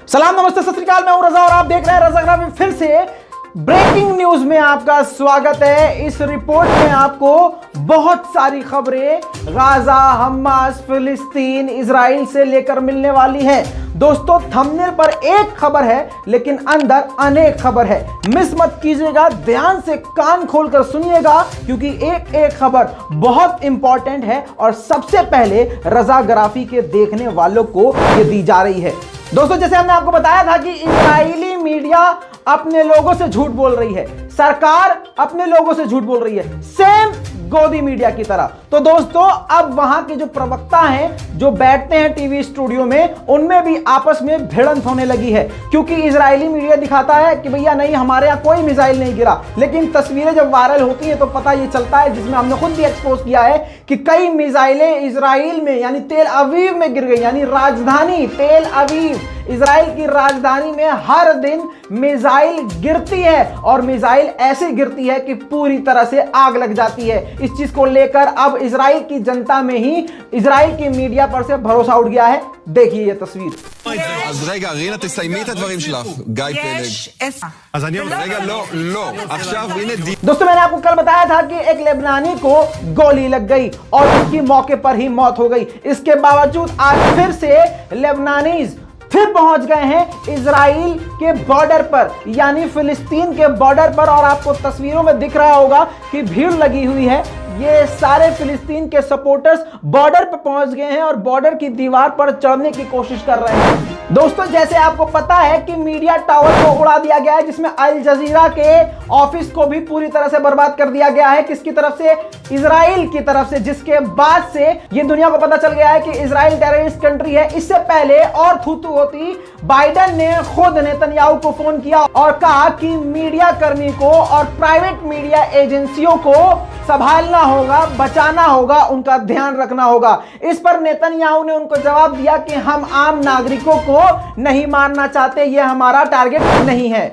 सलाम नमस्ते सत श्री अकाल, मैं हूं रजा और आप देख रहे हैं रजाग्राफी। फिर से ब्रेकिंग न्यूज में आपका स्वागत है। इस रिपोर्ट में आपको बहुत सारी खबरें गाजा, हमास, फिलिस्तीन, इजराइल से लेकर मिलने वाली है। दोस्तों, थंबनेल पर एक खबर है लेकिन अंदर अनेक खबर है। मिस मत कीजिएगा, ध्यान से कान खोलकर सुनिएगा क्योंकि एक एक खबर बहुत इंपॉर्टेंट है और सबसे पहले रजाग्राफी के देखने वालों को ये दी जा रही है। दोस्तों, जैसे हमने आपको बताया था कि इजरायली मीडिया अपने लोगों से झूठ बोल रही है, सरकार अपने लोगों से झूठ बोल रही है, सेम गोदी मीडिया की तरह। तो दोस्तों, अब वहां के जो प्रवक्ता हैं, जो बैठते हैं टीवी स्टूडियो में, उनमें भी आपस में भिड़ंत होने लगी है क्योंकि इजरायली मीडिया दिखाता है कि भैया नहीं, हमारे यहां कोई मिसाइल नहीं गिरा, लेकिन तस्वीरें जब वायरल होती हैं तो पता ये चलता है, जिसमें हमने खुद भी एक्सपोज किया है कि कई मिसाइलें इजराइल में यानी तेल अवीव में गिर गई। यानी राजधानी तेल अवीव, इजराइल की राजधानी में हर दिन मिसाइल गिरती है और मिसाइल ऐसे गिरती है कि पूरी तरह से आग लग जाती है। इस चीज को लेकर अब इजराइल की जनता में ही इजराइल की मीडिया पर से भरोसा उठ गया है। देखिए ये तस्वीर। אז רגע, רינה, תסיימי את הדברים שלך. גיא פלג. אז אני אומר, רגע, לא. עכשיו, הנה दोस्तों, मैंने आपको कल बताया था कि एक लेबनानी को गोली लग गई और उसकी मौके पर ही मौत हो गई। इसके बावजूद आज फिर से लेबनानीज फिर पहुंच गए हैं इजराइल के बॉर्डर पर, यानी फिलिस्तीन के बॉर्डर पर। और आपको तस्वीरों में दिख रहा होगा कि भीड़ लगी हुई है। ये सारे फिलिस्तीन के सपोर्टर्स बॉर्डर पर पहुंच गए हैं और बॉर्डर की दीवार पर चढ़ने की कोशिश कर रहे हैं। दोस्तों, जैसे आपको पता है कि मीडिया टावर को उड़ा दिया गया है, जिसमें अल जजीरा के ऑफिस को भी पूरी तरह से बर्बाद कर दिया गया है। किसकी तरफ से? इजराइल की तरफ से, जिसके बाद से ये दुनिया को पता चल गया है कि इजराइल टेररिस्ट कंट्री है। इससे पहले और थूथू होती, बाइडेन ने खुद नेतन्याहू को फोन किया और कहा कि मीडिया कर्मी को और प्राइवेट मीडिया एजेंसियों को संभालना होगा, बचाना होगा, उनका ध्यान रखना होगा। इस पर नेतन्याहू ने उनको जवाब दिया कि हम आम नागरिकों को नहीं मारना चाहते, ये हमारा टारगेट नहीं है।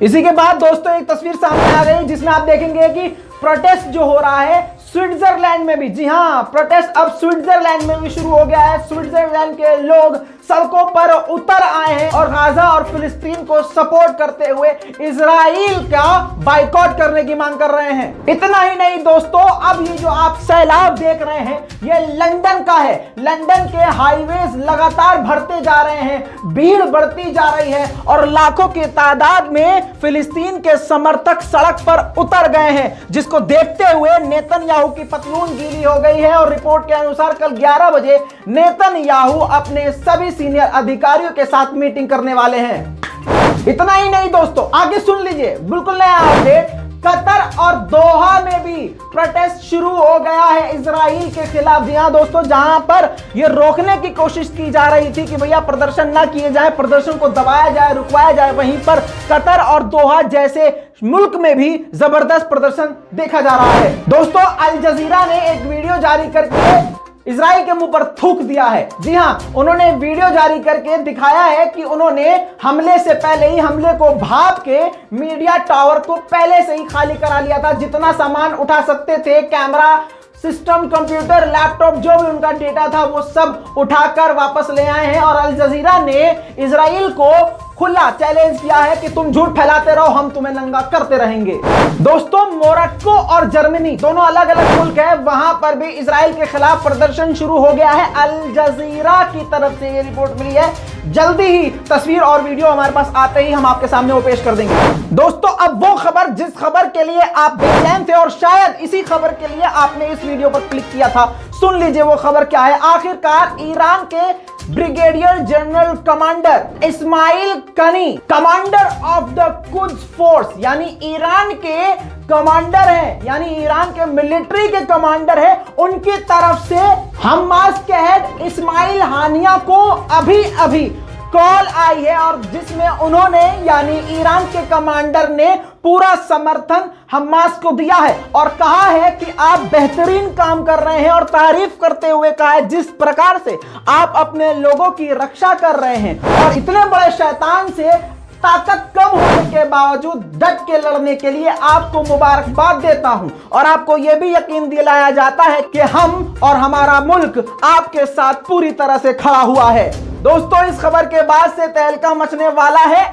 इसी के बाद दोस्तों एक तस्वीर सामने आ गई जिसमें आप देखेंगे कि प्रोटेस्ट जो हो रहा है स्विट्जरलैंड में भी। जी हां, प्रोटेस्ट अब स्विट्जरलैंड में भी शुरू हो गया है। स्विट्जरलैंड के लोग सड़कों पर उतर आए हैं और गाजा और फिलिस्तीन को सपोर्ट करते हुए इजराइल का बाइकॉट करने की मांग कर रहे हैं। इतना ही नहीं दोस्तों, अब ये जो आप सैलाब देख रहे हैं ये लंदन का है। लंदन के हाईवेज लगातार भरते जा रहे हैं, भीड़ बढ़ती जा रही है और लाखों की तादाद में फिलिस्तीन के समर्थक सड़क पर उतर गए हैं, जिसको देखते हुए नेतन्याहू की पतलून गीली हो गई है। और रिपोर्ट के अनुसार कल 11 बजे नेतन्याहू अपने सभी सीनियर अधिकारियों के साथ मीटिंग करने वाले हैं। इतना ही नहीं दोस्तों, आगे सुन लीजिए, बिल्कुल नया अपडेट। कतर और दोहा में भी प्रोटेस्ट शुरू हो गया है इजराइल के खिलाफ। जी हां दोस्तों, जहां पर यह रोकने की कोशिश की जा रही थी कि भैया प्रदर्शन ना किए जाए, प्रदर्शन को दबाया जाए, रुकवाया जाए, वहीं पर कतर और दोहा जैसे मुल्क में भी जबरदस्त प्रदर्शन देखा जा रहा है। दोस्तों, अल जजीरा ने एक वीडियो जारी करके इजराइल के मुंह पर थूक दिया है। जी हां, उन्होंने वीडियो जारी करके दिखाया है कि उन्होंने हमले से पहले ही हमले को भाप के मीडिया टावर को पहले से ही खाली करा लिया था। जितना सामान उठा सकते थे, कैमरा सिस्टम, कंप्यूटर, लैपटॉप, जो भी उनका डेटा था वो सब उठाकर वापस ले आए हैं। और अल जजीरा ने इजराइल को खुला चैलेंज किया है कि तुम झूठ फैलाते रहो, हम तुम्हें नंगा करते रहेंगे। दोस्तों, मोरक्को और जर्मनी दोनों अलग अलग मुल्क है, वहां पर भी इजराइल के खिलाफ प्रदर्शन शुरू हो गया है। अल जजीरा की तरफ से ये रिपोर्ट मिली है। जल्दी ही तस्वीर और वीडियो हमारे पास आते ही हम आपके सामने वो पेश कर देंगे। दोस्तों, अब वो खबर जिस खबर के लिए आप बेचैन थे और शायद इसी खबर के लिए आपने इस वीडियो पर क्लिक किया था, सुन लीजिए वो खबर क्या है। आखिरकार ईरान के ब्रिगेडियर जनरल कमांडर इस्माइल कनी, commander of the Quds force, यानी ईरान के कमांडर हैं, यानी ईरान के मिलिट्री के कमांडर हैं, उनकी तरफ से हमास के हेड इस्माइल हानिया को अभी कॉल आई है और जिसमें उन्होंने यानी ईरान के कमांडर ने पूरा समर्थन हमास को दिया है और कहा है कि आप बेहतरीन काम कर रहे हैं और तारीफ करते हुए कहा है जिस प्रकार से आप अपने लोगों की रक्षा कर रहे हैं और इतने बड़े शैतान से ताकत कम होने के बावजूद डट के लड़ने के लिए आपको मुबारकबाद देता हूं और आपको यह भी यकीन दिलाया जाता है कि हम और हमारा मुल्क आपके साथ पूरी तरह से खड़ा हुआ है। दोस्तों इस खबर के बाद से तहलका मचने वाला है।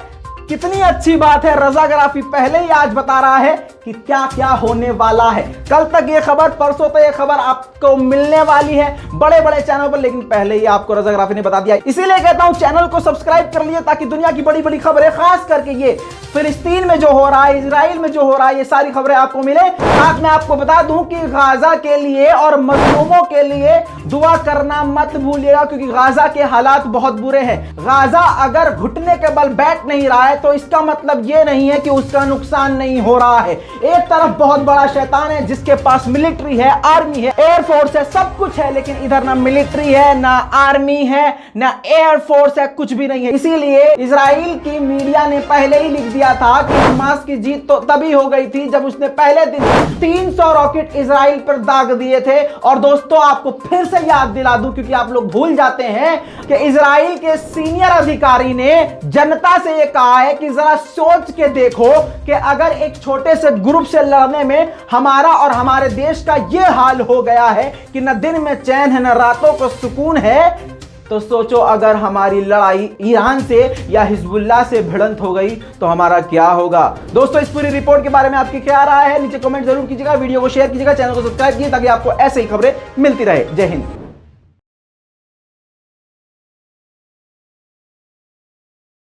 कितनी अच्छी बात है, रजा गराफी पहले ही आज बता रहा है कि क्या क्या होने वाला है। कल तक ये खबर, परसों तक ये खबर आपको मिलने वाली है बड़े बड़े चैनल पर, लेकिन पहले ही आपको रजा गराफी ने बता दिया। इसीलिए कहता हूं चैनल को सब्सक्राइब कर लिए ताकि दुनिया की बड़ी बड़ी खबरें, खास करके ये फिलिस्तीन में जो हो रहा है, इजराइल में जो हो रहा है, ये सारी खबरें आपको मिले। साथ में आपको बता दूं कि गाजा के लिए और मजलूमों के लिए दुआ करना मत भूलिएगा, क्योंकि गाजा के हालात बहुत बुरे हैं। गाजा अगर घुटने के बल बैठ नहीं रहा है तो इसका मतलब ये नहीं है कि उसका नुकसान नहीं हो रहा है। एक तरफ बहुत बड़ा शैतान है जिसके पास मिलिट्री है, आर्मी है, एयरफोर्स है, सब कुछ है, लेकिन इधर ना मिलिट्री है, ना आर्मी है, ना एयरफोर्स है, कुछ भी नहीं है। इसीलिए इजराइल की मीडिया ने पहले ही लिख दिया था कि हमास की जीत तो तभी हो गई थी जब उसने पहले दिन 300 रॉकेट इजराइल पर दाग दिए थे। और दोस्तों आपको फिर से याद दिला दूं, क्योंकि आप लोग भूल जाते हैं कि इजराइल के सीनियर अधिकारी ने जनता से यह कहा है कि जरा सोच के देखो कि अगर एक छोटे से ग्रुप से लड़ने में हमारा और हमारे देश का यह हाल हो गया है कि न दिन में चैन है न रातों को सुकून है, तो सोचो अगर हमारी लड़ाई ईरान से या हिजबुल्लाह से भिड़ंत हो गई तो हमारा क्या होगा। दोस्तों इस पूरी रिपोर्ट के बारे में आपकी क्या राय है, नीचे कमेंट जरूर कीजिएगा, वीडियो को शेयर कीजिएगा, चैनल को सब्सक्राइब कीजिए ताकि आपको ऐसे ही खबरें मिलती रहे। जय हिंद।